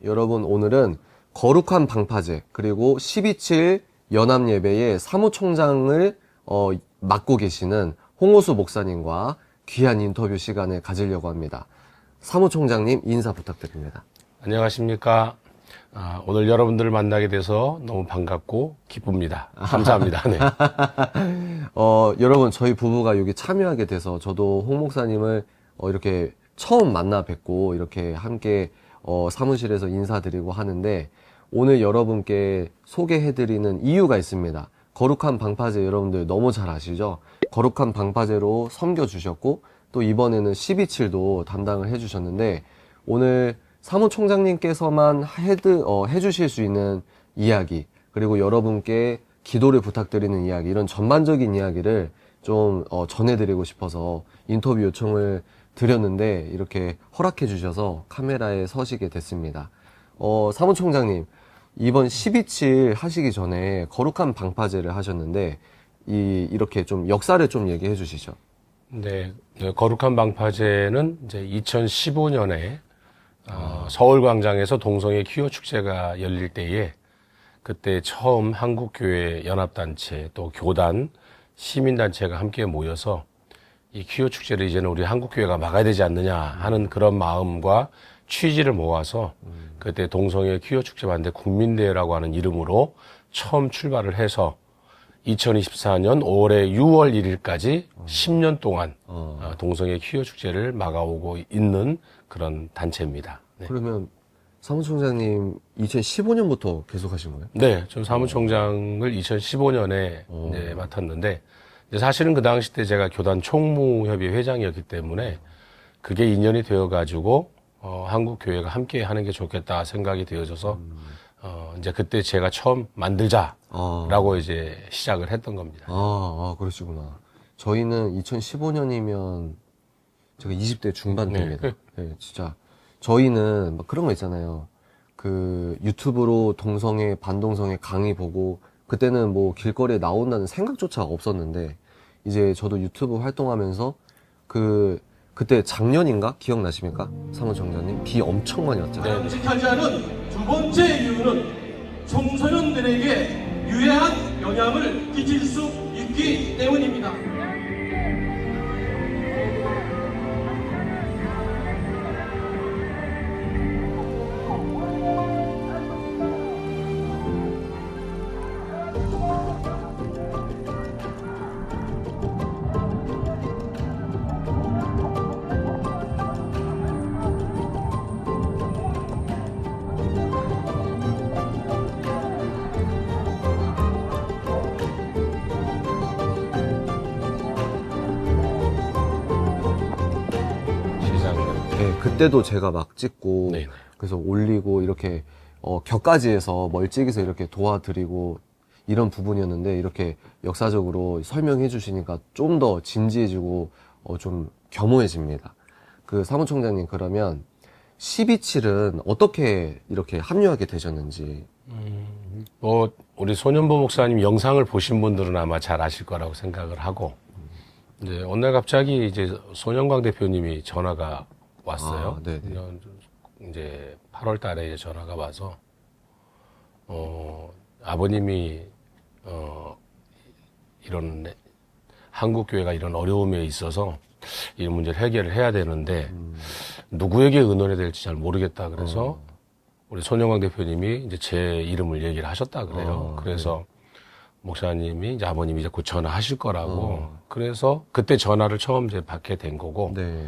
여러분 오늘은 거룩한 방파제 그리고 12.7 연합예배의 사무총장을 맡고 계시는 홍호수 목사님과 귀한 인터뷰 시간을 가지려고 합니다. 사무총장님 인사 부탁드립니다. 안녕하십니까. 오늘 여러분들을 만나게 돼서 너무 반갑고 기쁩니다. 감사합니다. 네. 여러분 저희 부부가 여기 참여하게 돼서 저도 홍 목사님을 이렇게 처음 만나 뵙고 이렇게 함께 사무실에서 인사드리고 하는데 오늘 여러분께 소개해드리는 이유가 있습니다. 거룩한 방파제 여러분들 너무 잘 아시죠? 거룩한 방파제로 섬겨주셨고 또 이번에는 12.7도 담당을 해주셨는데 오늘 사무총장님께서만 해주실 수 있는 이야기 그리고 여러분께 기도를 부탁드리는 이야기 이런 전반적인 이야기를 좀 전해드리고 싶어서 인터뷰 요청을 드렸는데 이렇게 허락해 주셔서 카메라에 서시게 됐습니다. 사무총장님 이번 12.7 하시기 전에 거룩한 방파제를 하셨는데 이렇게 좀 역사를 좀 얘기해 주시죠. 네. 거룩한 방파제는 이제 2015년에 서울광장에서 동성애 퀴어 축제가 열릴 때에 그때 처음 한국교회 연합단체 또 교단 시민단체가 함께 모여서 이 퀴어 축제를 이제는 우리 한국교회가 막아야 되지 않느냐 하는 그런 마음과 취지를 모아서 그때 동성애 퀴어 축제 반대 국민대회라고 하는 이름으로 처음 출발을 해서 2024년 올해 6월 1일까지 10년 동안 동성애 퀴어 축제를 막아오고 있는 그런 단체입니다. 네. 그러면 사무총장님 2015년부터 계속 하신 거예요? 네, 전 사무총장을 2015년에 맡았는데 사실은 그 당시 때 제가 교단 총무협의 회장이었기 때문에 그게 인연이 되어가지고 한국 교회가 함께 하는 게 좋겠다 생각이 되어져서 이제 그때 제가 처음 만들자라고 이제 시작을 했던 겁니다. 그러시구나. 저희는 2015년이면 제가 20대 중반 때입니다. 네, 진짜 저희는 막 그런 거 있잖아요. 그 유튜브로 동성애, 반동성애 강의 보고 그때는 뭐 길거리에 나온다는 생각조차 없었는데 이제 저도 유튜브 활동하면서 그때 작년인가 기억나십니까? 사무총장님 비 엄청 많이 왔잖아요. 정직하지 않은 두 번째 이유는 청소년들에게 유해한 영향을 끼칠 수 있기 때문입니다. 네, 그때도 제가 막 찍고 네네. 그래서 올리고 이렇게 격까지 해서 멀찍이서 이렇게 도와드리고 이런 부분이었는데 이렇게 역사적으로 설명해 주시니까 좀 더 진지해지고 좀 겸허해집니다. 그 사무총장님 그러면 12.7은 어떻게 이렇게 합류하게 되셨는지. 우리 소년보 목사님 영상을 보신 분들은 아마 잘 아실 거라고 생각을 하고 이제 어느 날 갑자기 이제 손영광 대표님이 전화가 왔어요. 네네. 이제 8월 달에 전화가 와서, 아버님이, 이런, 한국교회가 이런 어려움에 있어서 이 문제를 해결을 해야 되는데, 누구에게 의논해야 될지 잘 모르겠다. 그래서, 우리 손영광 대표님이 이제 제 이름을 얘기를 하셨다 그래요. 그래서, 목사님이 이제 아버님이 이제 곧 전화하실 거라고. 그래서 그때 전화를 처음 이제 받게 된 거고. 네.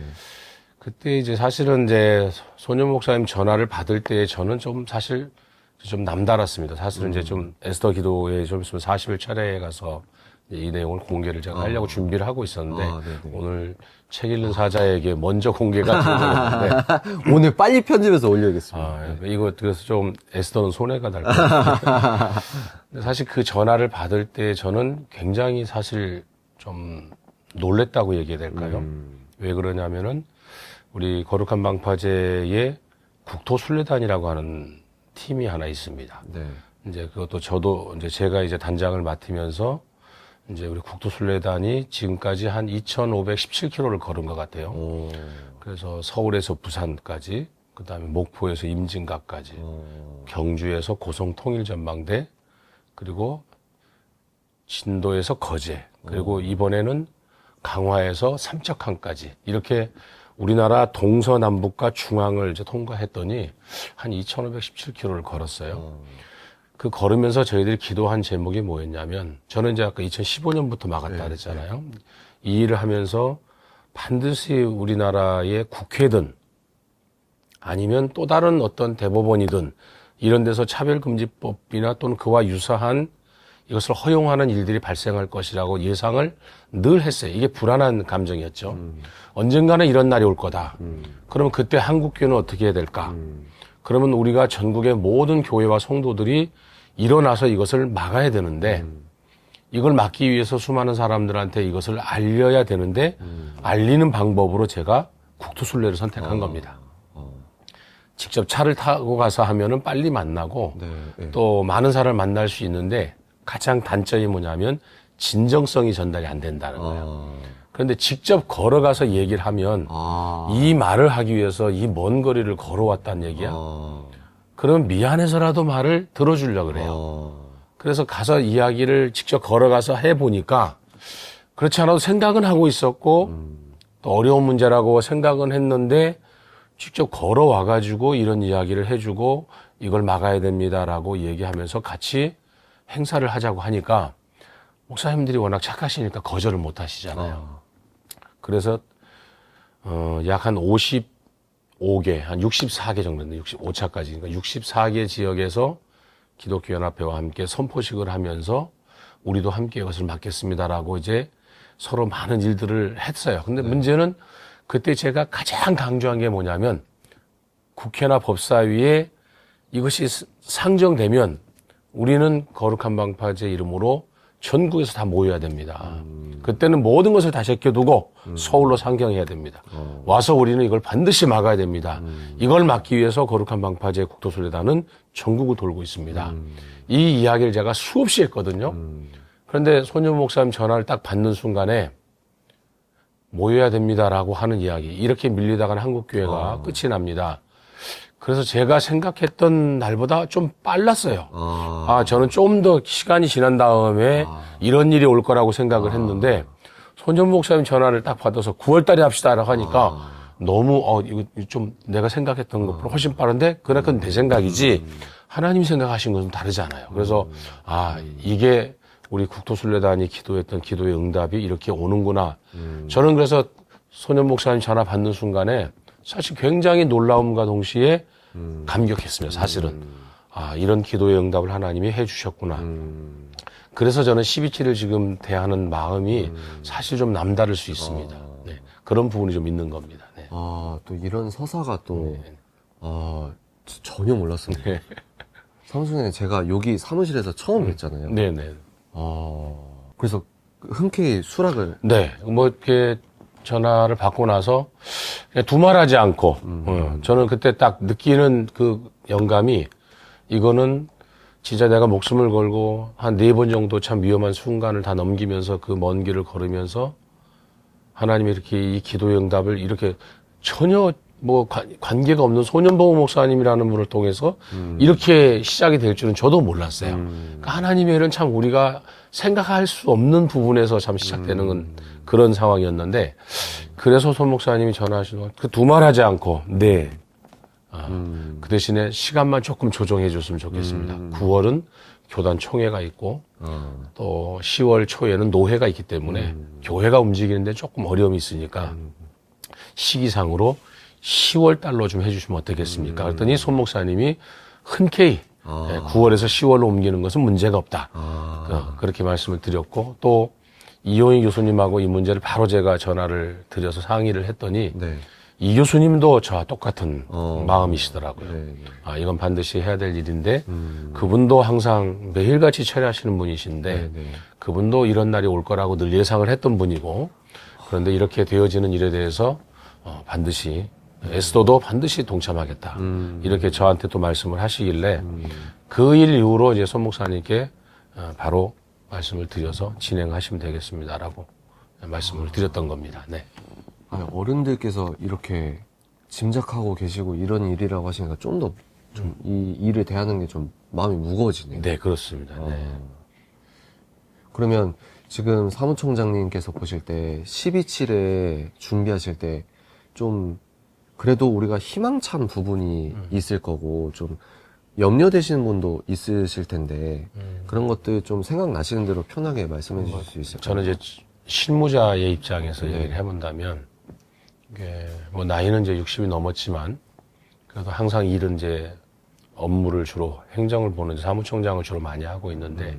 그때 이제 사실은 이제 소년 목사님 전화를 받을 때 저는 좀 사실 좀 남달았습니다. 사실은 이제 좀 에스더 기도에 좀 있으면 40일 차례에 가서 이 내용을 공개를 제가 하려고 준비를 하고 있었는데 오늘 책 읽는 사자에게 먼저 공개가 되는데 오늘 빨리 편집해서 올려야겠습니다. 이거 그래서 좀 에스더는 손해가 날 것 같아요. 근데 사실 그 전화를 받을 때 저는 굉장히 사실 좀 놀랬다고 얘기해야 될까요? 왜 그러냐면은 우리 거룩한 방파제에 국토순례단이라고 하는 팀이 하나 있습니다. 네. 이제 그것도 저도 이제 제가 이제 단장을 맡으면서 이제 우리 국토순례단이 지금까지 한 2,517km를 걸은 것 같아요. 그래서 서울에서 부산까지 그다음에 목포에서 임진각까지, 경주에서 고성통일전망대, 그리고 진도에서 거제, 그리고 이번에는 강화에서 삼척항까지 이렇게 우리나라 동서남북과 중앙을 이제 통과했더니 한 2,517km를 걸었어요. 그 걸으면서 저희들이 기도한 제목이 뭐였냐면, 저는 이제 아까 2015년부터 막았다 그랬잖아요. 이 일을 하면서 반드시 우리나라의 국회든 아니면 또 다른 어떤 대법원이든 이런 데서 차별금지법이나 또는 그와 유사한 이것을 허용하는 일들이 발생할 것이라고 예상을 늘 했어요. 이게 불안한 감정이었죠. 언젠가는 이런 날이 올 거다. 그러면 그때 한국교회는 어떻게 해야 될까? 그러면 우리가 전국의 모든 교회와 성도들이 일어나서 이것을 막아야 되는데, 이걸 막기 위해서 수많은 사람들한테 이것을 알려야 되는데, 알리는 방법으로 제가 국토순례를 선택한 겁니다. 직접 차를 타고 가서 하면은 빨리 만나고, 또 많은 사람을 만날 수 있는데, 가장 단점이 뭐냐면 진정성이 전달이 안 된다는 거예요. 그런데 직접 걸어가서 얘기를 하면 이 말을 하기 위해서 이 먼 거리를 걸어왔다는 얘기야. 그러면 미안해서라도 말을 들어주려고 그래요. 그래서 가서 이야기를 직접 걸어가서 해보니까 그렇지 않아도 생각은 하고 있었고 또 어려운 문제라고 생각은 했는데, 직접 걸어와가지고 이런 이야기를 해주고 이걸 막아야 됩니다라고 얘기하면서 같이 행사를 하자고 하니까 목사님들이 워낙 착하시니까 거절을 못 하시잖아요. 그래서 약 한 55개, 한 64개 정도인데 65차까지, 그러니까 64개 지역에서 기독교연합회와 함께 선포식을 하면서 우리도 함께 이것을 맡겠습니다라고 이제 서로 많은 일들을 했어요. 근데 문제는 그때 제가 가장 강조한 게 뭐냐면, 국회나 법사위에 이것이 상정되면 우리는 거룩한 방파제 이름으로 전국에서 다 모여야 됩니다. 그때는 모든 것을 다 제껴두고 서울로 상경해야 됩니다. 와서 우리는 이걸 반드시 막아야 됩니다. 이걸 막기 위해서 거룩한 방파제 국토순례단은 전국을 돌고 있습니다. 이 이야기를 제가 수없이 했거든요. 그런데 손윤 목사님 전화를 딱 받는 순간에 모여야 됩니다라고 하는 이야기, 이렇게 밀리다가는 한국교회가 끝이 납니다. 그래서 제가 생각했던 날보다 좀 빨랐어요. 저는 좀 더 시간이 지난 다음에 이런 일이 올 거라고 생각을 했는데, 손전 목사님 전화를 딱 받아서 9월 달에 합시다라고 하니까 너무 이거 좀 내가 생각했던 것보다 훨씬 빠른데, 그건 내 생각이지 하나님 생각하신 것은 다르잖아요. 그래서 이게 우리 국토순례단이 기도했던 기도의 응답이 이렇게 오는구나. 저는 그래서 손현 목사님 전화 받는 순간에 사실 굉장히 놀라움과 동시에 감격했습니다. 사실은 이런 기도의 응답을 하나님이 해주셨구나. 그래서 저는 12.7을 지금 대하는 마음이 사실 좀 남다를 수 있습니다. 네. 그런 부분이 좀 있는 겁니다. 네. 또 이런 서사가 또 전혀 몰랐습니다. 네. 사무실에 제가 여기 사무실에서 처음 뵀잖아요. 네네. 그래서 흔쾌히 수락을. 네. 뭐 이렇게 전화를 받고 나서 그냥 두말하지 않고 저는 그때 딱 느끼는 그 영감이, 이거는 진짜 내가 목숨을 걸고 한 4번 정도 참 위험한 순간을 다 넘기면서 그 먼 길을 걸으면서 하나님이 이렇게 이 기도의 응답을 이렇게 전혀 뭐 관계가 없는 소년보호 목사님이라는 분을 통해서 이렇게 시작이 될 줄은 저도 몰랐어요. 그러니까 하나님의 일은 참 우리가 생각할 수 없는 부분에서 참 시작되는 그런 상황이었는데, 그래서 손 목사님이 전화하시는 그 두말하지 않고 그 대신에 시간만 조금 조정해 줬으면 좋겠습니다. 9월은 교단 총회가 있고 또 10월 초에는 노회가 있기 때문에 교회가 움직이는데 조금 어려움이 있으니까 시기상으로 10월 달로 좀 해주시면 어떻겠습니까? 그랬더니 손 목사님이 흔쾌히 9월에서 10월로 옮기는 것은 문제가 없다. 그렇게 말씀을 드렸고, 또 이용희 교수님하고 이 문제를 바로 제가 전화를 드려서 상의를 했더니 이 교수님도 저와 똑같은 마음이시더라고요. 이건 반드시 해야 될 일인데, 그분도 항상 매일같이 처리하시는 분이신데 그분도 이런 날이 올 거라고 늘 예상을 했던 분이고, 그런데 이렇게 되어지는 일에 대해서 반드시 에스더도 반드시 동참하겠다. 이렇게 저한테 또 말씀을 하시길래 그 일 이후로 이제 손 목사님께 바로 말씀을 드려서 진행하시면 되겠습니다라고 말씀을 드렸던 겁니다. 네. 어른들께서 이렇게 짐작하고 계시고 이런 일이라고 하시니까 좀 더 좀 이 일을 대하는 게 좀 마음이 무거워지네요. 네, 그렇습니다. 네. 그러면 지금 사무총장님께서 보실 때 12.7에 준비하실 때 좀 그래도 우리가 희망찬 부분이 있을 거고 좀 염려되시는 분도 있으실 텐데 그런 것들 좀 생각나시는 대로 편하게 말씀해 주실 수 있을까요? 저는 이제 실무자의 입장에서 네. 얘기를 해본다면, 이게 뭐 나이는 이제 60이 넘었지만, 그래도 항상 일은 이제 업무를 주로, 행정을 보는 사무총장을 주로 많이 하고 있는데,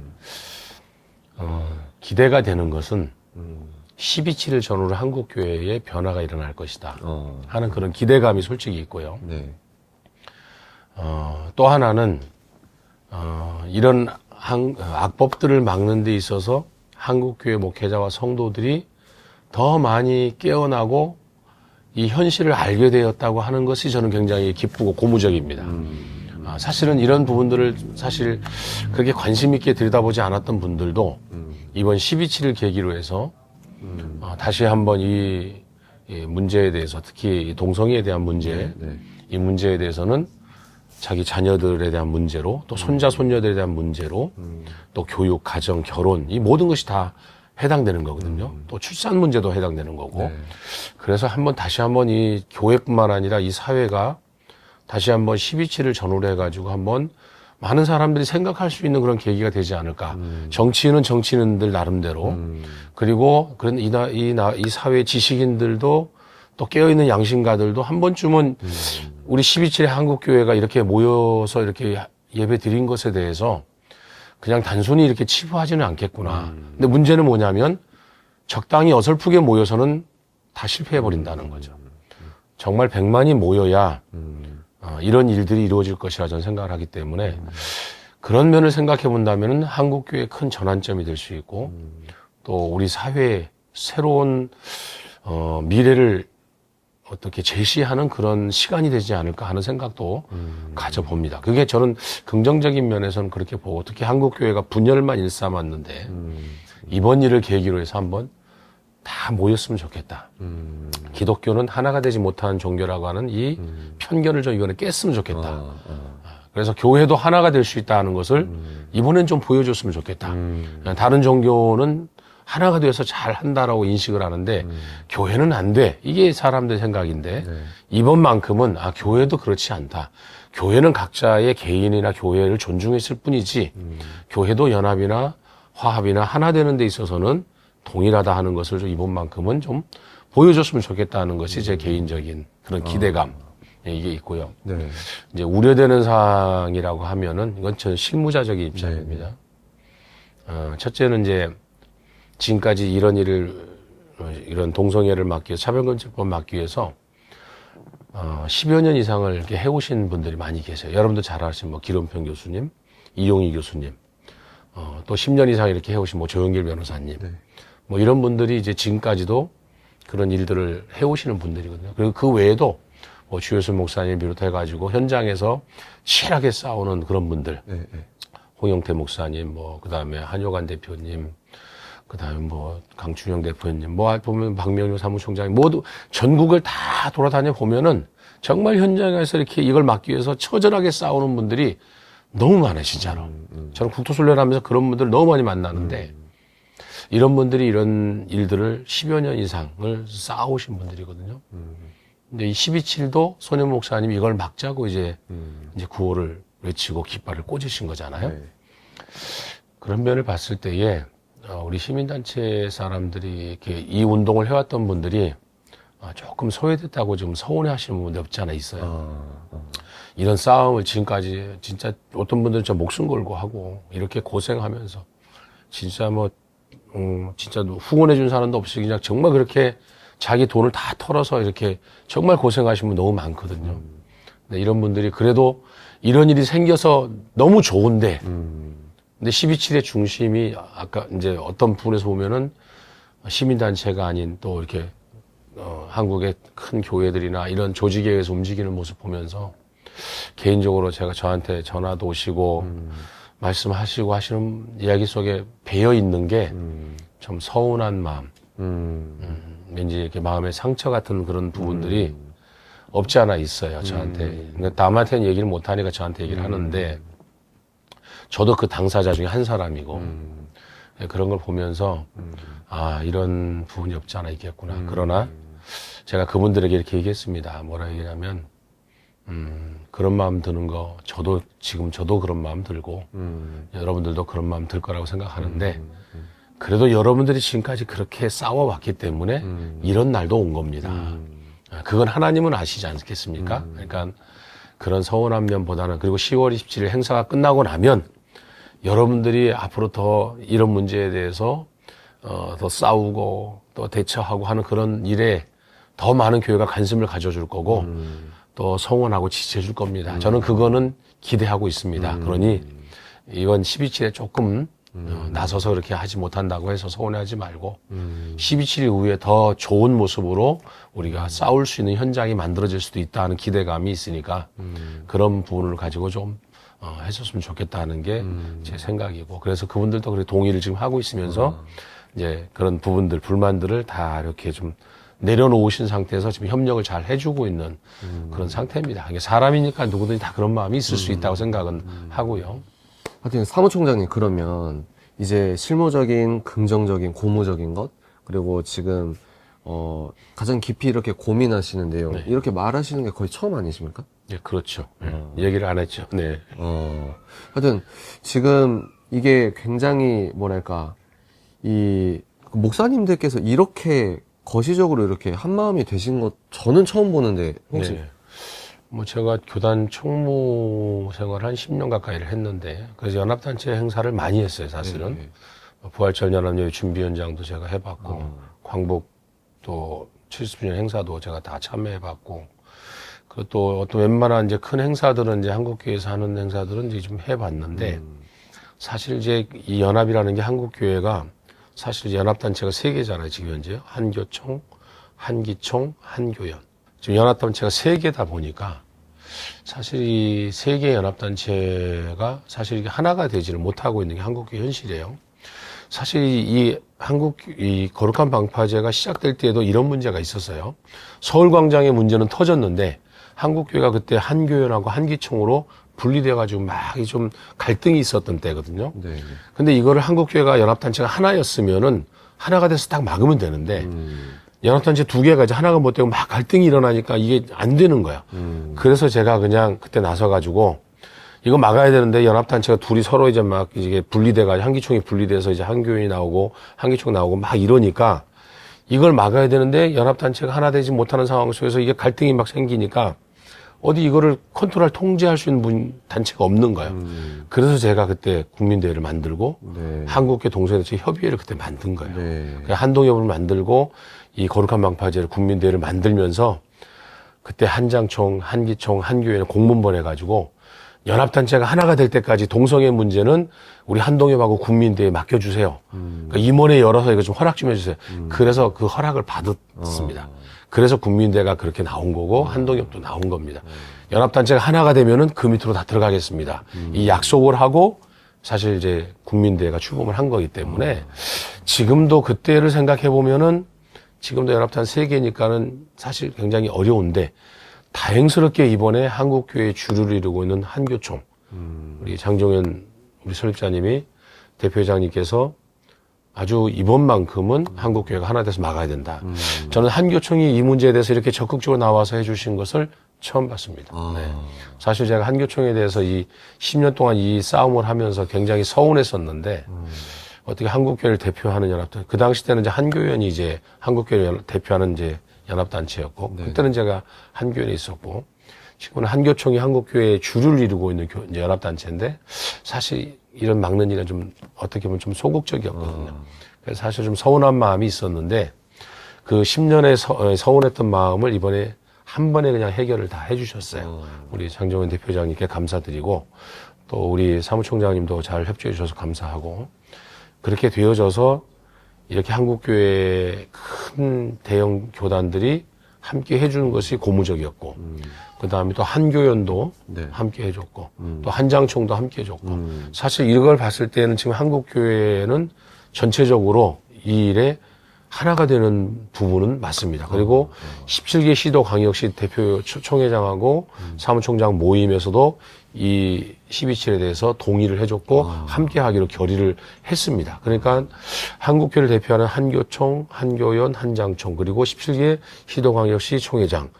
기대가 되는 것은 12.7을 전후로 한국교회에 변화가 일어날 것이다 하는 그런 기대감이 솔직히 있고요. 네. 또 하나는 이런 악법들을 막는 데 있어서 한국교회 목회자와 성도들이 더 많이 깨어나고 이 현실을 알게 되었다고 하는 것이 저는 굉장히 기쁘고 고무적입니다. 사실은 이런 부분들을 사실 그렇게 관심 있게 들여다보지 않았던 분들도 이번 12.7을 계기로 해서 다시 한번 이 문제에 대해서, 특히 이 동성애에 대한 문제, 네. 이 문제에 대해서는 자기 자녀들에 대한 문제로, 또 손자, 손녀들에 대한 문제로, 또 교육, 가정, 결혼, 이 모든 것이 다 해당되는 거거든요. 또 출산 문제도 해당되는 거고. 네. 그래서 다시 한번 이 교회뿐만 아니라 이 사회가 다시 한번 12.7을 전후로 해가지고 한번 많은 사람들이 생각할 수 있는 그런 계기가 되지 않을까. 정치인은 정치인들 나름대로, 그리고 그런 이 사회 지식인들도 또 깨어있는 양심가들도 한 번쯤은 우리 12.7의 한국교회가 이렇게 모여서 이렇게 예배 드린 것에 대해서 그냥 단순히 이렇게 치부하지는 않겠구나. 근데 문제는 뭐냐면 적당히 어설프게 모여서는 다 실패해버린다는 거죠. 정말 100만이 모여야 이런 일들이 이루어질 것이라 저는 생각을 하기 때문에 그런 면을 생각해 본다면 한국교회의 큰 전환점이 될 수 있고 또 우리 사회의 새로운 미래를 어떻게 제시하는 그런 시간이 되지 않을까 하는 생각도 가져봅니다. 그게 저는 긍정적인 면에서는 그렇게 보고, 특히 한국교회가 분열만 일삼았는데 이번 일을 계기로 해서 한번 다 모였으면 좋겠다. 기독교는 하나가 되지 못하는 종교라고 하는 이 편견을 좀 이번에 깼으면 좋겠다. 그래서 교회도 하나가 될 수 있다는 것을 이번엔 좀 보여줬으면 좋겠다. 다른 종교는 하나가 되어서 잘 한다라고 인식을 하는데 교회는 안 돼. 이게 사람들 생각인데 이번만큼은 교회도 그렇지 않다. 교회는 각자의 개인이나 교회를 존중했을 뿐이지 교회도 연합이나 화합이나 하나 되는 데 있어서는 동일하다 하는 것을 좀 이번만큼은 좀 보여줬으면 좋겠다는 것이 제 개인적인 그런 기대감 이게 있고요. 네. 이제 우려되는 사항이라고 하면은 이건 전 실무자적인 입장입니다. 첫째는 이제 지금까지 이런 동성애를 막기 위해서, 차별금지법 막기 위해서 10여 년 이상을 이렇게 해오신 분들이 많이 계세요. 여러분도 잘 아시는 기름평 교수님, 이용희 교수님, 또 10년 이상 이렇게 해오신 조영길 변호사님, 네. 이런 분들이 이제 지금까지도 그런 일들을 해오시는 분들이거든요. 그리고 그 외에도 주효수 목사님 비롯해가지고 현장에서 치열하게 싸우는 그런 분들, 네. 네. 홍영태 목사님, 그 다음에 한효관 대표님, 그 다음에 강춘영 대표님, 보면 박명료 사무총장님, 모두 전국을 다 돌아다녀 보면은 정말 현장에서 이렇게 이걸 막기 위해서 처절하게 싸우는 분들이 너무 많아요, 진짜로. 저는 국토순례를 하면서 그런 분들 너무 많이 만나는데, 이런 분들이 이런 일들을 10여 년 이상을 쌓아오신 분들이거든요. 근데 이 12.7도 손현 목사님이 이걸 막자고 이제 구호를 외치고 깃발을 꽂으신 거잖아요. 네. 그런 면을 봤을 때에 우리 시민단체 사람들이 이렇게 이 운동을 해왔던 분들이 조금 소외됐다고 좀 서운해 하시는 부분이 없지 않아 있어요. 이런 싸움을 지금까지 진짜 어떤 분들은 저 목숨 걸고 하고 이렇게 고생하면서 진짜 진짜 후원해 준 사람도 없이 그냥 정말 그렇게 자기 돈을 다 털어서 이렇게 정말 고생하신 분 너무 많거든요. 근데 이런 분들이 그래도 이런 일이 생겨서 너무 좋은데 근데 12.7의 중심이 아까 이제 어떤 부분에서 보면은 시민단체가 아닌 또 이렇게 한국의 큰 교회들이나 이런 조직에 의해서 움직이는 모습 보면서 개인적으로 제가 저한테 전화도 오시고 말씀하시고 하시는 이야기 속에 배어 있는 게 좀 서운한 마음, 왠지 이렇게 마음의 상처 같은 그런 부분들이 없지 않아 있어요, 저한테. 그러니까 남한테는 얘기를 못하니까 저한테 얘기를 하는데, 저도 그 당사자 중에 한 사람이고, 그런 걸 보면서, 아, 이런 부분이 없지 않아 있겠구나. 그러나, 제가 그분들에게 이렇게 얘기했습니다. 뭐라 얘기냐면, 그런 마음 드는 거, 지금 저도 그런 마음 들고, 여러분들도 그런 마음 들 거라고 생각하는데, 그래도 여러분들이 지금까지 그렇게 싸워왔기 때문에, 이런 날도 온 겁니다. 그건 하나님은 아시지 않겠습니까? 그러니까, 그런 서운한 면보다는, 그리고 10월 27일 행사가 끝나고 나면, 여러분들이 앞으로 더 이런 문제에 대해서, 더 싸우고, 또 대처하고 하는 그런 일에 더 많은 교회가 관심을 가져줄 거고, 또 성원하고 지지해줄 겁니다. 저는 그거는 기대하고 있습니다. 그러니 이번 12.7에 조금 나서서 그렇게 하지 못한다고 해서 서운해하지 말고 12.7 이후에 더 좋은 모습으로 우리가 싸울 수 있는 현장이 만들어질 수도 있다는 기대감이 있으니까 그런 부분을 가지고 좀 했었으면 좋겠다는 게 제 생각이고, 그래서 그분들도 그렇게 동의를 지금 하고 있으면서 이제 그런 부분들, 불만들을 다 이렇게 좀 내려놓으신 상태에서 지금 협력을 잘 해주고 있는 그런 상태입니다. 이게 사람이니까 누구든지 다 그런 마음이 있을 수 있다고 생각은 하고요. 하여튼 사무총장님, 그러면 이제 실무적인, 긍정적인, 고무적인 것, 그리고 지금 가장 깊이 이렇게 고민하시는 내용, 네. 이렇게 말하시는 게 거의 처음 아니십니까? 네, 그렇죠. 얘기를 안 했죠. 네. 하여튼 지금 이게 굉장히 뭐랄까, 이 목사님들께서 이렇게 거시적으로 이렇게 한마음이 되신 것 저는 처음 보는데, 혹시 네. 뭐 제가 교단 총무 생활을 한 10년 가까이를 했는데, 그래서 연합단체 행사를 많이 했어요, 사실은. 네. 부활절 연합여의 준비위원장도 제가 해봤고, 광복 또 70주년 행사도 제가 다 참여해봤고, 그리고 또 어떤 웬만한 이제 큰 행사들은 이제 한국교회에서 하는 행사들은 이제 좀 해봤는데, 사실 이제 이 연합이라는 게 한국교회가 사실 이제 연합단체가 3개잖아요, 지금 현재. 한교총, 한기총, 한교연. 지금 연합단체가 3개다 보니까 사실 이 3개 연합단체가 사실 이게 하나가 되지를 못하고 있는 게 한국교회 현실이에요. 사실 이 거룩한 방파제가 시작될 때에도 이런 문제가 있었어요. 서울광장의 문제는 터졌는데 한국교회가 그때 한교연하고 한기총으로 분리돼가지고 막 좀 갈등이 있었던 때거든요. 네. 근데 이거를 한국교회가 연합단체가 하나였으면은 하나가 돼서 딱 막으면 되는데 연합단체 2개가 이제 하나가 못 되고 막 갈등이 일어나니까 이게 안 되는 거야. 그래서 제가 그냥 그때 나서가지고 이거 막아야 되는데 연합단체가 둘이 서로 이제 막 이게 분리돼가지고 한기총이 분리돼서 이제 한교연이 나오고 한기총 나오고 막 이러니까 이걸 막아야 되는데 연합단체가 하나 되지 못하는 상황 속에서 이게 갈등이 막 생기니까 어디 이거를 컨트롤 통제할 수 있는 단체가 없는 거예요. 그래서 제가 그때 국민대회를 만들고 네. 한국교 동성애체 협의회를 그때 만든 거예요. 네. 한동협을 만들고 이 거룩한 방파제를 국민대회를 만들면서 그때 한장총, 한기총, 한교회는 공문번 해가지고 연합단체가 하나가 될 때까지 동성애 문제는 우리 한동협하고 국민대회에 맡겨주세요. 그러니까 임원회 열어서 이거 좀 허락 좀 해주세요. 그래서 그 허락을 받았습니다. 그래서 국민대회가 그렇게 나온 거고 한동협도 나온 겁니다. 연합단체가 하나가 되면은 그 밑으로 다 들어가겠습니다. 이 약속을 하고 사실 이제 국민대회가 출범을 한 거기 때문에 지금도 그때를 생각해 보면은 지금도 연합단 3개니까는 사실 굉장히 어려운데 다행스럽게 이번에 한국교회의 주류를 이루고 있는 한교총 우리 장종현 우리 설립자님이 대표회장님께서 아주 이번만큼은 한국교회가 하나 돼서 막아야 된다. 저는 한교총이 이 문제에 대해서 이렇게 적극적으로 나와서 해주신 것을 처음 봤습니다. 네. 사실 제가 한교총에 대해서 이 10년 동안 이 싸움을 하면서 굉장히 서운했었는데 어떻게 한국교회를 대표하는 연합단, 그 당시 때는 이제 한교연이 이제 한국교회를 대표하는 이제 연합단체였고, 네. 그때는 제가 한교연에 있었고, 지금은 한교총이 한국교회의 주를 이루고 있는 이제 연합단체인데, 사실 이런 막는 일은 좀 어떻게 보면 좀 소극적이었거든요. 그래서 사실 좀 서운한 마음이 있었는데, 그 10년의 서운했던 마음을 이번에 한 번에 그냥 해결을 다 해주셨어요. 우리 장종현 대표장님께 감사드리고, 또 우리 사무총장님도 잘 협조해 주셔서 감사하고, 그렇게 되어져서 이렇게 한국교회 큰 대형 교단들이 함께 해주는 것이 고무적이었고, 그 다음에 또 한교연도 네. 함께 해줬고, 또 한장총도 함께 해줬고, 사실 이걸 봤을 때는 지금 한국교회는 전체적으로 이 일에 하나가 되는 부분은 맞습니다. 그리고 17개 시도광역시 대표 총회장하고 사무총장 모임에서도 이 12.7에 대해서 동의를 해줬고 함께 하기로 결의를 했습니다. 그러니까 한국교를 대표하는 한교총, 한교연, 한장총 그리고 17개 시도광역시 총회장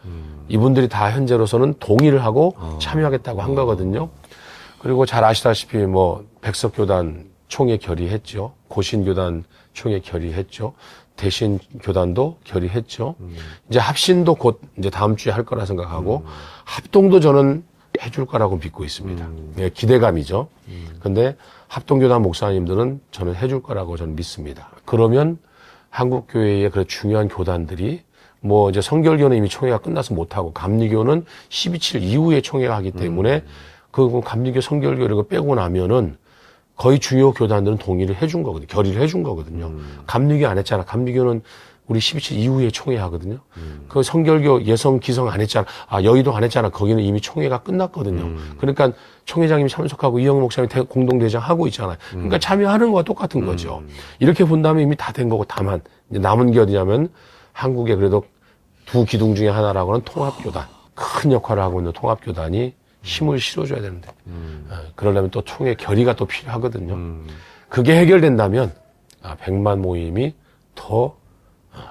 이분들이 다 현재로서는 동의를 하고 참여하겠다고 한 거거든요. 그리고 잘 아시다시피 뭐 백석교단 총회 결의했죠. 고신교단 총회 결의했죠. 대신교단도 결의했죠. 이제 합신도 곧 이제 다음 주에 할 거라 생각하고 합동도 저는 해줄 거라고 믿고 있습니다. 네, 기대감이죠. 근데 합동교단 목사님들은 저는 해줄 거라고 저는 믿습니다. 그러면 한국교회의 그 중요한 교단들이 뭐 이제 성결교는 이미 총회가 끝나서 못하고 감리교는 12.7 이후에 총회가 하기 때문에 그 감리교 성결교 이런 거 빼고 나면은 거의 주요 교단들은 동의를 해준 거거든요. 결의를 해준 거거든요. 감리교 안 했잖아. 감리교는 우리 12.7 이후에 총회 하거든요. 그 성결교 예성 기성 안 했잖아. 아, 여의도 안 했잖아. 거기는 이미 총회가 끝났거든요. 그러니까 총회장님이 참석하고 이영호 목사님이 공동대장 하고 있잖아요. 그러니까 참여하는 거와 똑같은 거죠. 이렇게 본다면 이미 다 된 거고 다만 이제 남은 게 어디냐면 한국에 그래도 두 기둥 중에 하나라고 하는 통합교단. 큰 역할을 하고 있는 통합교단이 힘을 실어줘야 되는데 그러려면 또 총회 결의가 또 필요하거든요. 그게 해결된다면 100만 모임이 더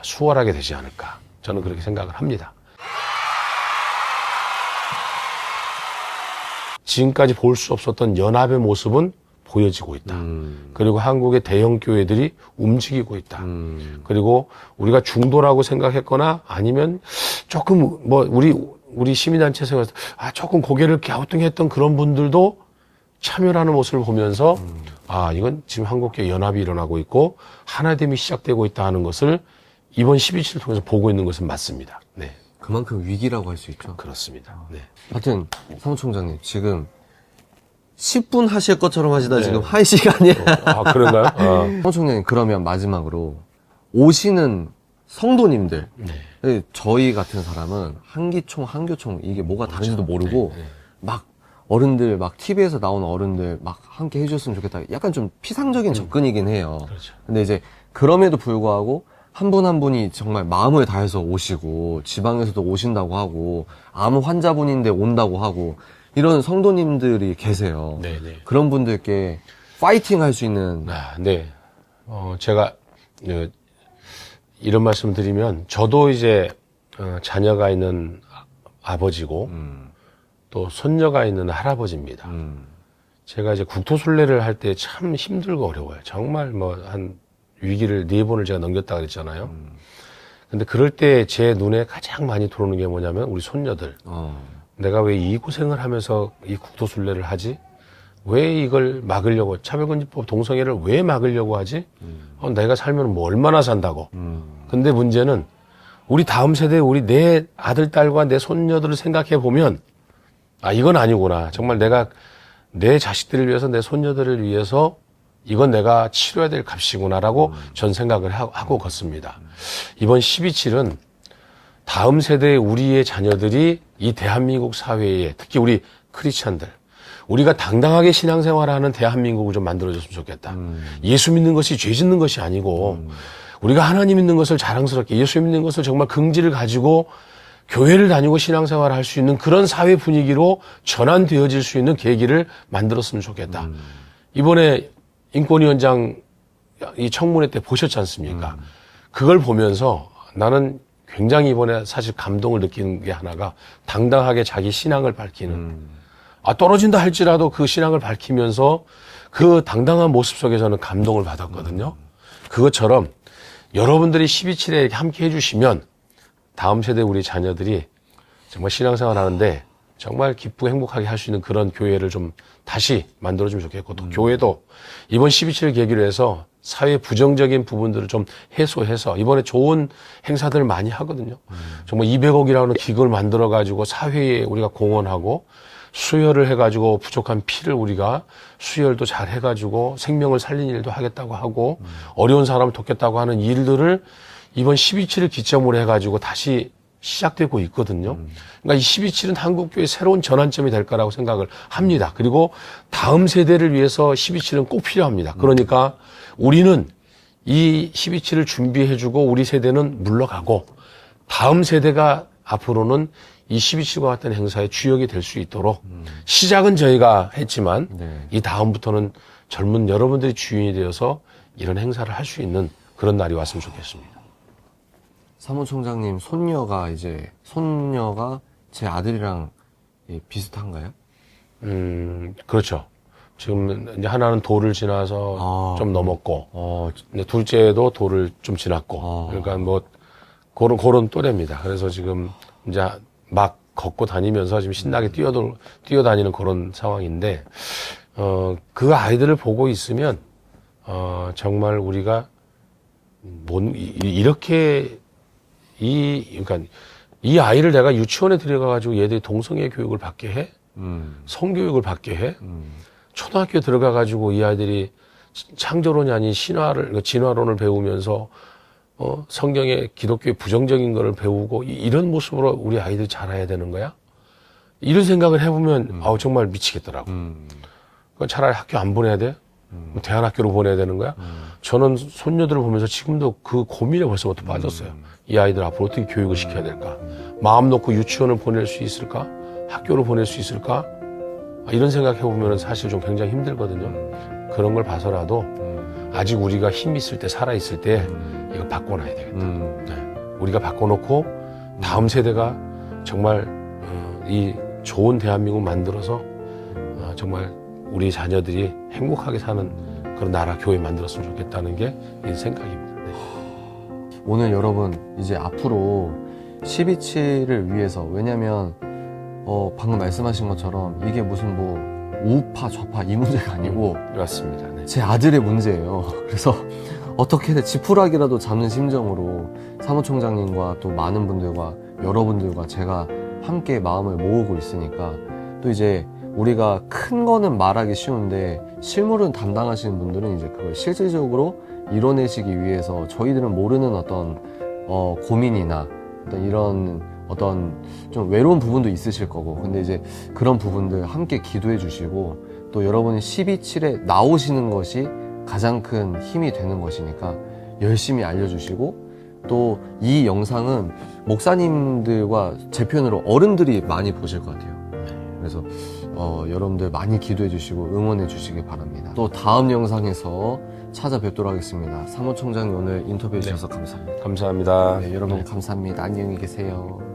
수월하게 되지 않을까 저는 그렇게 생각을 합니다. 지금까지 볼 수 없었던 연합의 모습은 보여지고 있다. 그리고 한국의 대형 교회들이 움직이고 있다. 그리고 우리가 중도라고 생각했거나 아니면 조금 뭐 우리 시민단체에서 조금 고개를 갸우뚱했던 그런 분들도 참여하는 모습을 보면서 이건 지금 한국교회 연합이 일어나고 있고 하나됨이 시작되고 있다 하는 것을 이번 12.7을 통해서 보고 있는 것은 맞습니다. 네. 그만큼 위기라고 할 수 있죠. 그렇습니다. 네. 하여튼 사무총장님 지금 10분 하실 것처럼 하시다 지금 1시간이야. 그런가요? 사무총장님 그러면 마지막으로 오시는 성도님들 저희 같은 사람은 한기총, 한교총 이게 뭐가 다른지도 모르고 막 어른들 막 TV에서 나오는 어른들 막 함께 해줬으면 좋겠다. 약간 좀 피상적인 접근이긴 해요. 그렇죠. 근데 이제 그럼에도 불구하고 한 분 한 분이 정말 마음을 다해서 오시고 지방에서도 오신다고 하고 아무 환자분인데 온다고 하고 이런 성도님들이 계세요. 네네. 그런 분들께 파이팅 할 수 있는. 네. 제가 이런 말씀 드리면 저도 이제 자녀가 있는 아버지고 또 손녀가 있는 할아버지입니다. 제가 이제 국토순례를 할 때 참 힘들고 어려워요. 정말 뭐 한 위기를 4번을 제가 넘겼다 그랬잖아요. 근데 그럴 때 제 눈에 가장 많이 들어오는 게 뭐냐면 우리 손녀들. 내가 왜 이 고생을 하면서 이 국토순례를 하지? 왜 이걸 막으려고, 차별금지법 동성애를 왜 막으려고 하지? 내가 살면 뭐 얼마나 산다고. 근데 문제는 우리 다음 세대, 우리 내 아들, 딸과 내 손녀들을 생각해 보면, 이건 아니구나. 정말 내가 내 자식들을 위해서, 내 손녀들을 위해서 이건 내가 치러야 될 값이구나라고 전 생각을 하고 걷습니다. 이번 12.7은 다음 세대의 우리의 자녀들이 이 대한민국 사회에 특히 우리 크리스찬들 우리가 당당하게 신앙생활하는 대한민국을 좀 만들어줬으면 좋겠다. 예수 믿는 것이 죄 짓는 것이 아니고 우리가 하나님 믿는 것을 자랑스럽게 예수 믿는 것을 정말 긍지를 가지고 교회를 다니고 신앙생활을 할 수 있는 그런 사회 분위기로 전환되어질 수 있는 계기를 만들었으면 좋겠다. 이번에 인권위원장 이 청문회 때 보셨지 않습니까? 그걸 보면서 나는 굉장히 이번에 사실 감동을 느끼는 게 하나가 당당하게 자기 신앙을 밝히는 떨어진다 할지라도 그 신앙을 밝히면서 그 당당한 모습 속에서는 감동을 받았거든요. 그것처럼 여러분들이 12.7에 함께 해주시면 다음 세대 우리 자녀들이 정말 신앙생활 하는데 정말 기쁘고 행복하게 할 수 있는 그런 교회를 좀 다시 만들어주면 좋겠고 또 교회도 이번 12.7을 계기로 해서 사회 부정적인 부분들을 좀 해소해서 이번에 좋은 행사들을 많이 하거든요. 정말 200억이라는 기금을 만들어가지고 사회에 우리가 공헌하고 수혈을 해가지고 부족한 피를 우리가 수혈도 잘 해가지고 생명을 살린 일도 하겠다고 하고 어려운 사람을 돕겠다고 하는 일들을 이번 12.7을 기점으로 해가지고 다시 시작되고 있거든요. 그러니까 이 12.7은 한국교회의 새로운 전환점이 될 거라고 생각을 합니다. 그리고 다음 세대를 위해서 12.7은 꼭 필요합니다. 그러니까 우리는 이 12.7을 준비해주고 우리 세대는 물러가고 다음 세대가 앞으로는 이 12.7과 같은 행사의 주역이 될 수 있도록 시작은 저희가 했지만 네. 이 다음부터는 젊은 여러분들이 주인이 되어서 이런 행사를 할 수 있는 그런 날이 왔으면 좋겠습니다. 사무총장님 손녀가 제 아들이랑 비슷한가요? 그렇죠. 지금 이제 하나는 도를 지나서 아. 좀 넘었고, 근데 둘째도 도를 좀 지났고, 그러니까 뭐 그런 또래입니다. 그래서 지금 이제 막 걷고 다니면서 지금 신나게 뛰어다니는 그런 상황인데, 그 아이들을 보고 있으면 정말 우리가 이렇게 그러니까 이 아이를 내가 유치원에 들여가가지고 얘들이 동성애 교육을 받게 해, 성교육을 받게 해. 초등학교 들어가가지고 이 아이들이 창조론이 아닌 진화론을 배우면서 성경의 기독교의 부정적인 거를 배우고 이런 모습으로 우리 아이들이 자라야 되는 거야? 이런 생각을 해보면 정말 미치겠더라고. 그건 차라리 학교 안 보내야 돼? 대안학교로 보내야 되는 거야? 저는 손녀들을 보면서 지금도 그 고민에 벌써부터 빠졌어요. 이 아이들 앞으로 어떻게 교육을 시켜야 될까? 마음 놓고 유치원을 보낼 수 있을까? 학교를 보낼 수 있을까? 이런 생각 해보면 사실 좀 굉장히 힘들거든요. 그런 걸 봐서라도 아직 우리가 힘 있을 때, 살아있을 때 이거 바꿔놔야 되겠다. 네. 우리가 바꿔놓고 다음 세대가 정말 이 좋은 대한민국 만들어서 정말 우리 자녀들이 행복하게 사는 그런 나라, 교회 만들었으면 좋겠다는 게 이 생각입니다. 네. 오늘 여러분 이제 앞으로 12.7을 위해서, 왜냐면 방금 말씀하신 것처럼 이게 무슨 뭐 우파 좌파 이 문제가 아니고 맞습니다. 네. 제 아들의 문제예요. 그래서 어떻게든 지푸라기라도 잡는 심정으로 사무총장님과 또 많은 분들과 여러분들과 제가 함께 마음을 모으고 있으니까, 또 이제 우리가 큰 거는 말하기 쉬운데 실물은 담당하시는 분들은 이제 그걸 실질적으로 이뤄내시기 위해서 저희들은 모르는 어떤 고민이나 어떤 이런 어떤 좀 외로운 부분도 있으실 거고, 근데 이제 그런 부분들 함께 기도해 주시고, 또 여러분이 12.7에 나오시는 것이 가장 큰 힘이 되는 것이니까 열심히 알려주시고, 또 이 영상은 목사님들과 제 표현으로 어른들이 많이 보실 것 같아요. 그래서 여러분들 많이 기도해 주시고 응원해 주시기 바랍니다. 또 다음 영상에서 찾아뵙도록 하겠습니다. 사무총장님 오늘 인터뷰해 주셔서 감사합니다. 감사합니다. 네, 여러분 감사합니다. 안녕히 계세요.